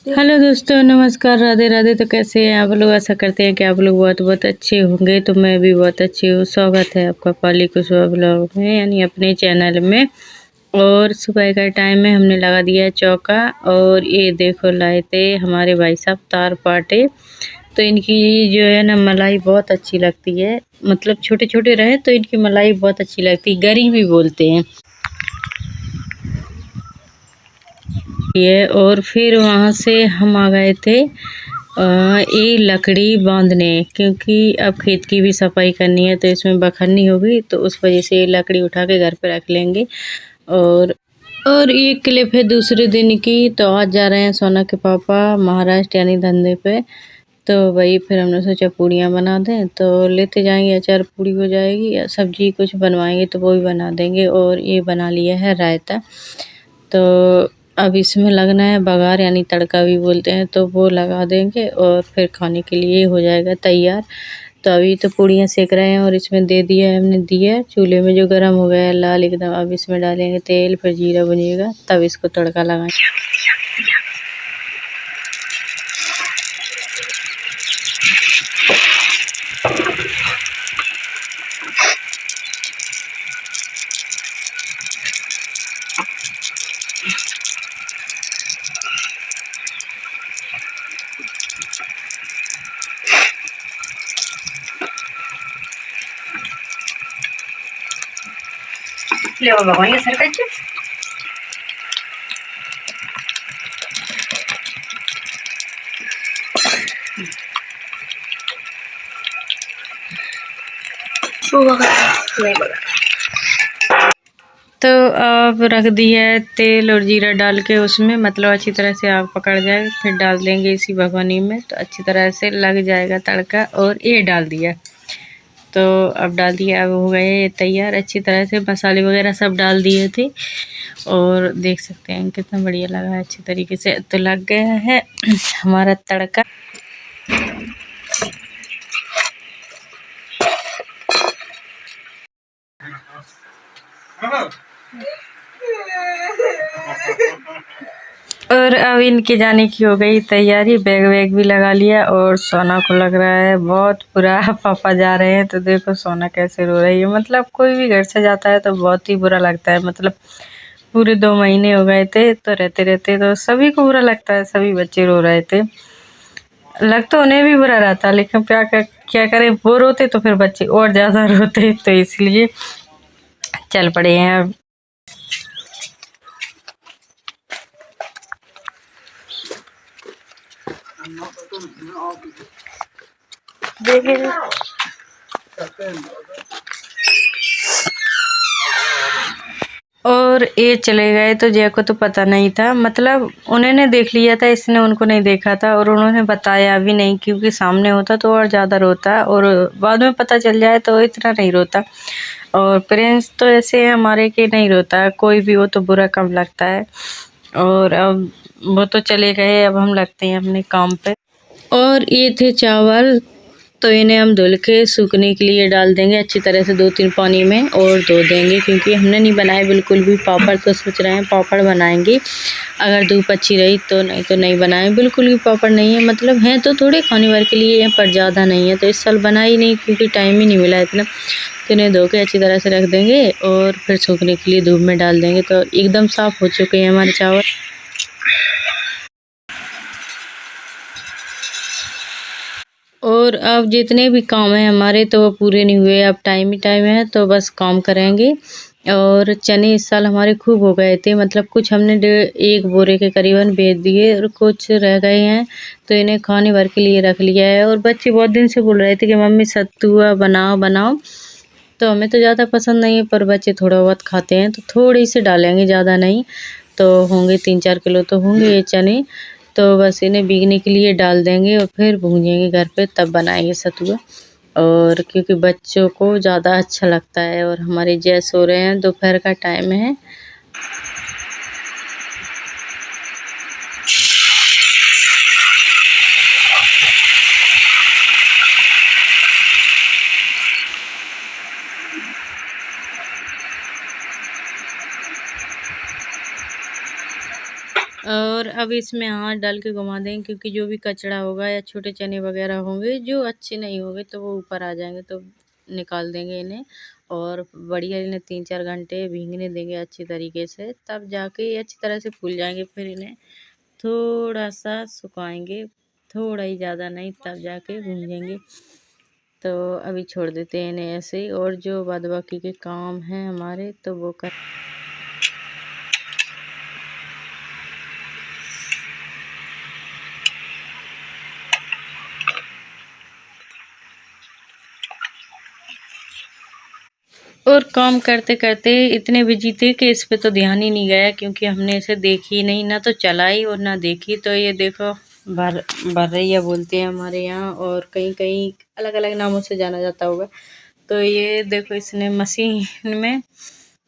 Hello दोस्तों, नमस्कार, राधे राधे। तो कैसे हैं आप लोग? आशा करते हैं कि आप लोग बहुत बहुत अच्छे होंगे। तो मैं भी बहुत अच्छी हूँ। स्वागत है आपका पाली कुशवाहा ब्लॉग में, यानी अपने चैनल में। और सुबह का टाइम में हमने लगा दिया है चौका। और ये देखो लाए थे हमारे भाई साहब तार पाटे। तो इनकी जो है ना मलाई बहुत अच्छी लगती है। मतलब छोटे छोटे रहे तो इनकी मलाई बहुत अच्छी लगती है, गरी भी बोलते हैं ये। और फिर वहाँ से हम आ गए थे ये लकड़ी बांधने, क्योंकि अब खेत की भी सफाई करनी है तो इसमें बखरनी होगी, तो उस वजह से ये लकड़ी उठा के घर पे रख लेंगे। और और ये क्लिप है दूसरे दिन की। तो आज जा रहे हैं सोना के पापा महाराष्ट्र, यानी धंधे पे। तो वही फिर हमने सोचा पूड़ियाँ बना दें, तो लेते जाएंगे। अचार पूड़ी हो जाएगी, या सब्जी कुछ बनवाएंगे तो वो भी बना देंगे। और ये बना लिया है रायता। तो अब इसमें लगना है बघार, यानी तड़का भी बोलते हैं, तो वो लगा देंगे और फिर खाने के लिए हो जाएगा तैयार। तो अभी तो पूड़ियाँ सेक रहे हैं और इसमें दे दिया है हमने दिया चूल्हे में, जो गर्म हो गया है लाल एकदम। अब इसमें डालेंगे तेल, फिर जीरा भुनेगा, तब इसको तड़का लगाएंगे। ले भगवान ये सर कच्चे वो नहीं बगा। तो अब रख दिया है तेल और जीरा डाल के उसमें, मतलब अच्छी तरह से आग पकड़ जाए, फिर डाल देंगे इसी भगोनी में, तो अच्छी तरह से लग जाएगा तड़का। और ये डाल दिया, तो अब डाल दिया। अब हो गए ये तैयार अच्छी तरह से। मसाले वगैरह सब डाल दिए थे और देख सकते हैं कितना बढ़िया लगा है अच्छी तरीके से। तो लग गया है हमारा तड़का। और अब इनके जाने की हो गई तैयारी। बैग वैग भी लगा लिया। और सोना को लग रहा है बहुत बुरा पापा जा रहे हैं। तो देखो सोना कैसे रो रही है। मतलब कोई भी घर से जाता है तो बहुत ही बुरा लगता है। मतलब पूरे 2 महीने हो गए थे तो रहते रहते तो सभी को बुरा लगता है। सभी बच्चे रो रहे थे। लग तो उन्हें भी बुरा रहता, लेकिन क्या करें, वो रोते तो फिर बच्चे और ज़्यादा रोते, तो इसलिए चल पड़े हैं अब। और ये चले गए तो जय को तो पता नहीं था। मतलब उन्होंने देख लिया था, इसने उनको नहीं देखा था। और उन्होंने बताया भी नहीं, क्योंकि सामने होता तो और ज़्यादा रोता, और बाद में पता चल जाए तो इतना नहीं रोता। और प्रिंस तो ऐसे है हमारे कि नहीं रोता, कोई भी हो तो बुरा कम लगता है। और अब वो तो चले गए, अब हम लगते हैं अपने काम पे। और ये थे चावल, तो इन्हें हम धुल के सूखने के लिए डाल देंगे अच्छी तरह से 2-3 पानी में, और धो देंगे, क्योंकि हमने नहीं बनाए बिल्कुल भी पापड़। तो सोच रहे हैं पापड़ बनाएंगे अगर धूप अच्छी रही तो, नहीं तो नहीं बनाए। बिल्कुल भी पापड़ नहीं है, मतलब हैं तो थोड़े खाने भर के लिए हैं, पर ज़्यादा नहीं है। तो इस साल बना ही नहीं, क्योंकि टाइम ही नहीं मिला इतना। तो इन्हें धो के अच्छी तरह से रख देंगे और फिर सूखने के लिए धूप में डाल देंगे। तो एकदम साफ़ हो चुके हैं हमारे चावल। और अब जितने भी काम हैं हमारे तो वो पूरे नहीं हुए। अब टाइम ही टाइम है, तो बस काम करेंगे। और चने इस साल हमारे खूब हो गए थे। मतलब कुछ हमने 1 बोरे के करीबन बेच दिए और कुछ रह गए हैं, तो इन्हें खाने भर के लिए रख लिया है। और बच्चे बहुत दिन से बोल रहे थे कि मम्मी सत्तुआ बनाओ बनाओ। तो हमें तो ज़्यादा पसंद नहीं है, पर बच्चे थोड़ा बहुत खाते हैं, तो थोड़ी सी डालेंगे, ज़्यादा नहीं। तो होंगे 3-4 किलो तो होंगे ये चने। तो बस इन्हें भीगने के लिए डाल देंगे और फिर भूंजेंगे घर पे, तब बनाएंगे सतुआ। और क्योंकि बच्चों को ज़्यादा अच्छा लगता है। और हमारे जय सो रहे हैं, दोपहर का टाइम है। और अब इसमें हाथ डाल के घुमा देंगे, क्योंकि जो भी कचरा होगा या छोटे चने वगैरह होंगे जो अच्छे नहीं होंगे तो वो ऊपर आ जाएंगे, तो निकाल देंगे इन्हें। और बढ़िया इन्हें 3-4 घंटे भीगने देंगे अच्छी तरीके से, तब जाके ये अच्छी तरह से फूल जाएंगे। फिर इन्हें थोड़ा सा सुखाएंगे, थोड़ा ही, ज़्यादा नहीं, तब जाके भूंजेंगे। तो अभी छोड़ देते हैं इन्हें ऐसे ही, और जो बाद बाकी के काम हैं हमारे तो वो कर। और काम करते करते इतने बिजी थे कि इस पे तो ध्यान ही नहीं गया, क्योंकि हमने इसे देखी नहीं, ना तो चलाई और ना देखी। तो ये देखो भर भरैया बोलते हैं हमारे यहाँ, और कहीं कहीं अलग अलग नामों से जाना जाता होगा। तो ये देखो इसने मशीन में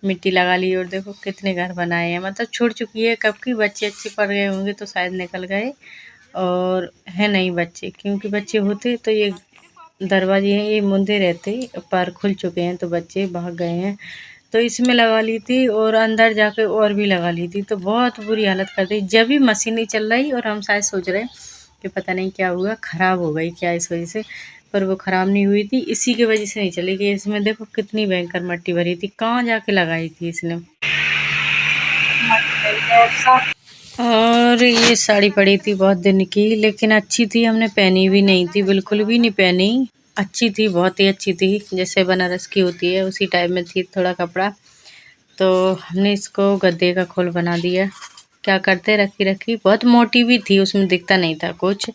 मिट्टी लगा ली, और देखो कितने घर बनाए हैं। मतलब छूट चुकी है कब की, बच्चे अच्छे पड़ गए होंगे तो शायद निकल गए, और है नहीं बच्चे, क्योंकि बच्चे होते तो ये दरवाजे हैं ये मुंदे रहते, पर खुल चुके हैं तो बच्चे भाग गए हैं। तो इसमें लगा ली थी, और अंदर जाके और भी लगा ली थी, तो बहुत बुरी हालत कर दी। जब भी मशीन नहीं चल रही, और हम शायद सोच रहे हैं कि पता नहीं क्या हुआ, ख़राब हो गई क्या इस वजह से, पर वो ख़राब नहीं हुई थी, इसी की वजह से नहीं चली गई। इसमें देखो कितनी भयंकर मट्टी भरी थी, कहाँ जाके लगाई थी इसने। और ये साड़ी पड़ी थी बहुत दिन की, लेकिन अच्छी थी, हमने पहनी भी नहीं थी, बिल्कुल भी नहीं पहनी। अच्छी थी, बहुत ही अच्छी थी, जैसे बनारस की होती है उसी टाइप में थी थोड़ा कपड़ा। तो हमने इसको गद्दे का खोल बना दिया। क्या करते, रखी रखी, बहुत मोटी भी थी, उसमें दिखता नहीं था कुछ।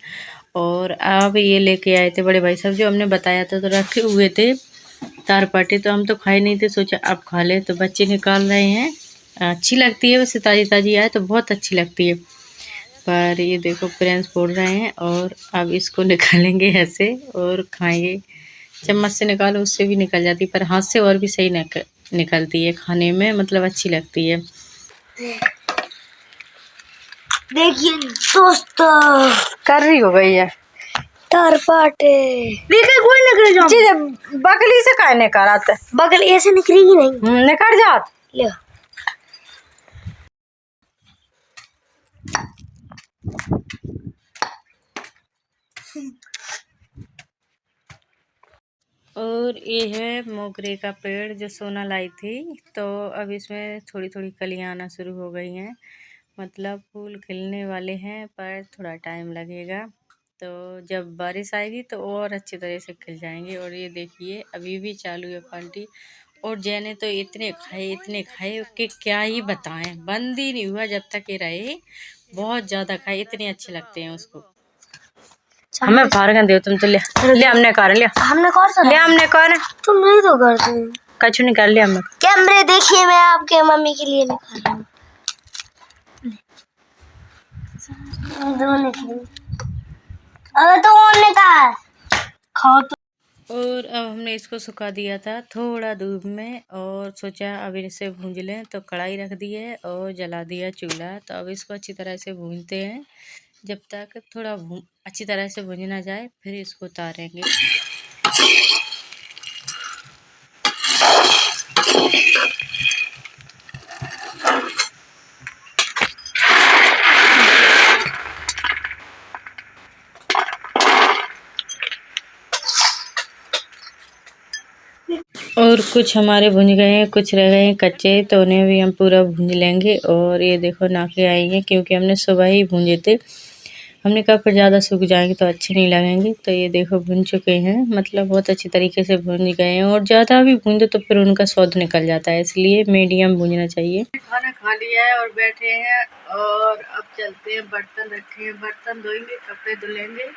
और अब ये लेके आए थे बड़े भाई साहब, जो हमने बताया था, तो रखे हुए थे तार पाटे, तो हम तो खाए नहीं थे, सोचा अब खा ले। तो बच्चे निकाल रहे हैं, अच्छी लगती है वैसे, ताज़ी ताज़ी आए तो बहुत अच्छी लगती है। पर ये देखो प्रिंस बोल रहे हैं, और अब इसको निकालेंगे ऐसे और खाएंगे। चम्मच से निकालो उससे भी निकल जाती, पर हाथ से और भी सही निकलती है खाने में, मतलब अच्छी लगती है। देखिए दोस्तों, कर रही हो गई है तार पाटे, देखिए कोई निकल जाओ। बगली से काहे निकाल आते, बगल ऐसे निकलेगी नहीं, निकल जात ले। और ये है मोगरे का पेड़ जो सोना लाई थी, तो अब इसमें थोड़ी थोड़ी कलियां आना शुरू हो गई हैं, मतलब फूल खिलने वाले हैं, पर थोड़ा टाइम लगेगा। तो जब बारिश आएगी तो और अच्छी तरह से खिल जाएंगे। और ये देखिए अभी भी चालू है पार्टी, और जैने तो इतने खाए कि क्या ही बताएं, बंद ही नहीं हुआ जब तक ये रहे। बहुत ज़्यादा खाए, इतने अच्छे लगते हैं उसको। हमें फारगन दे, तुम तो ले ले, हमने कर लिया, ले हमने कर, तुम नहीं तो करते, कछु नहीं कर लिया हमने। कैमरे देखिए, मैं आपके मम्मी के लिए निकाल रहा हूँ। अरे तो और निकाल, खाओ तो। और अब हमने इसको सुखा दिया था थोड़ा धूप में, और सोचा अब इसे भूंज लें, तो कढ़ाई रख दी है और जला दिया चूल्हा। तो अब इसको अच्छी तरह से भूनते हैं, जब तक थोड़ा अच्छी तरह से भून ना जाए, फिर इसको उतारेंगे। और कुछ हमारे भुन गए हैं, कुछ रह गए हैं कच्चे, तो उन्हें भी हम पूरा भूंज लेंगे। और ये देखो नाके आई हैं, क्योंकि हमने सुबह ही भूंजे थे। हमने कहा फिर ज़्यादा सूख जाएंगे तो अच्छे नहीं लगेंगे। तो ये देखो भुन चुके हैं, मतलब बहुत अच्छी तरीके से भुन गए हैं। और ज़्यादा भी भूंजो तो फिर उनका स्वाद निकल जाता है, इसलिए मीडियम भूंजना चाहिए। खाना खा लिया है और बैठे हैं, और अब चलते हैं, बर्तन रखे हैं, बर्तन धोएंगे, कपड़े धुलेंगे,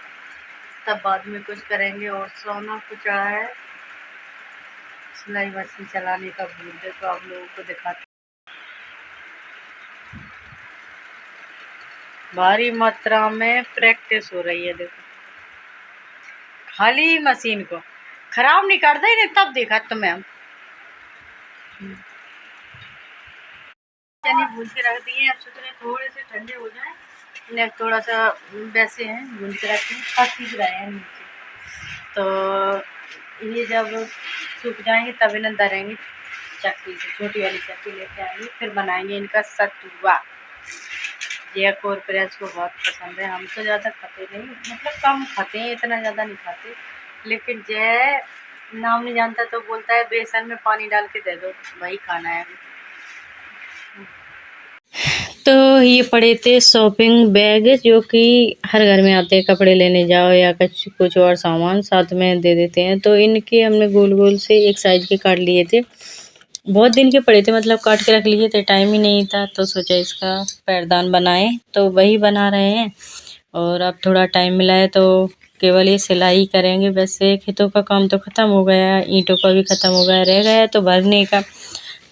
तब बाद में कुछ करेंगे। और सोना को चढ़ा है, सिलाई मशीन चलाने का भूल गए, तो आप लोगों को दिखाते। भारी मात्रा में प्रैक्टिस हो रही है, देखो खाली मशीन को खराब नहीं करता ही नहीं, तब देखा तुम्हें हम चने भून के रख दिए। अब सोच रहे थोड़े से ठंडे हो जाए, इन्हें थोड़ा सा वैसे हैं भून के रखे, सीख रहे हैं नीचे। तो ये जब सूख जाएंगे तब इन्हें दरेंगे चक्की से, छोटी वाली चक्की लेके आएंगे, फिर बनाएंगे इनका सतुआ। जया को और प्रियांश को बहुत पसंद है। हम तो ज़्यादा खाते नहीं, मतलब कम खाते हैं, इतना ज़्यादा नहीं खाते। लेकिन जय नाम नहीं जानता तो बोलता है बेसन में पानी डाल के दे दो, वही खाना है। तो ये पड़े थे शॉपिंग बैग, जो कि हर घर में आते हैं, कपड़े लेने जाओ या कुछ और सामान साथ में दे देते हैं। तो इनके हमने गोल गोल से एक साइज के काट लिए थे, बहुत दिन के पड़े थे, मतलब काट के रख लिए थे, टाइम ही नहीं था तो सोचा इसका पैरदान बनाए, तो वही बना रहे हैं। और अब थोड़ा टाइम मिला है तो केवल ये सिलाई करेंगे। वैसे खेतों का काम तो ख़त्म हो गया, ईंटों का भी ख़त्म हो गया, रह गया तो भरने का,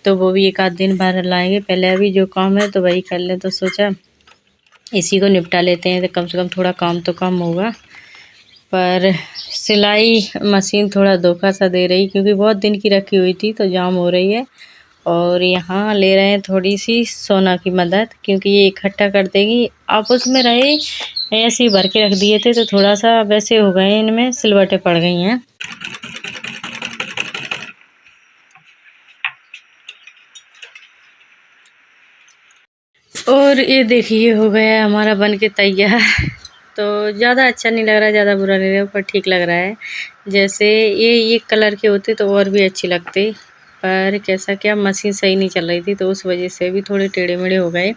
तो वो भी एक आध दिन भर लाएंगे। पहले अभी जो काम है तो वही कर लें, तो सोचा इसी को निपटा लेते हैं, तो कम से कम थोड़ा काम तो कम होगा। पर सिलाई मशीन थोड़ा धोखा सा दे रही, क्योंकि बहुत दिन की रखी हुई थी तो जाम हो रही है। और यहाँ ले रहे हैं थोड़ी सी सोना की मदद, क्योंकि ये इकट्ठा कर देगी। आप उसमें रहे ऐसे ही भर के रख दिए थे तो थोड़ा सा वैसे हो गए, इनमें सिलवटें पड़ गई हैं। और ये देखिए हो गया हमारा बन के तैयार। तो ज़्यादा अच्छा नहीं लग रहा, ज़्यादा बुरा नहीं लग रहा, पर ठीक लग रहा है। जैसे ये कलर के होते तो और भी अच्छे लगते, पर कैसा क्या मशीन सही नहीं चल रही थी तो उस वजह से भी थोड़े टेढ़े मेढ़े हो गए।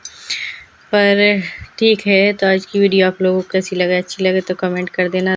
पर ठीक है। तो आज की वीडियो आप लोगों को कैसी लगे, अच्छी लगे तो कमेंट कर देना।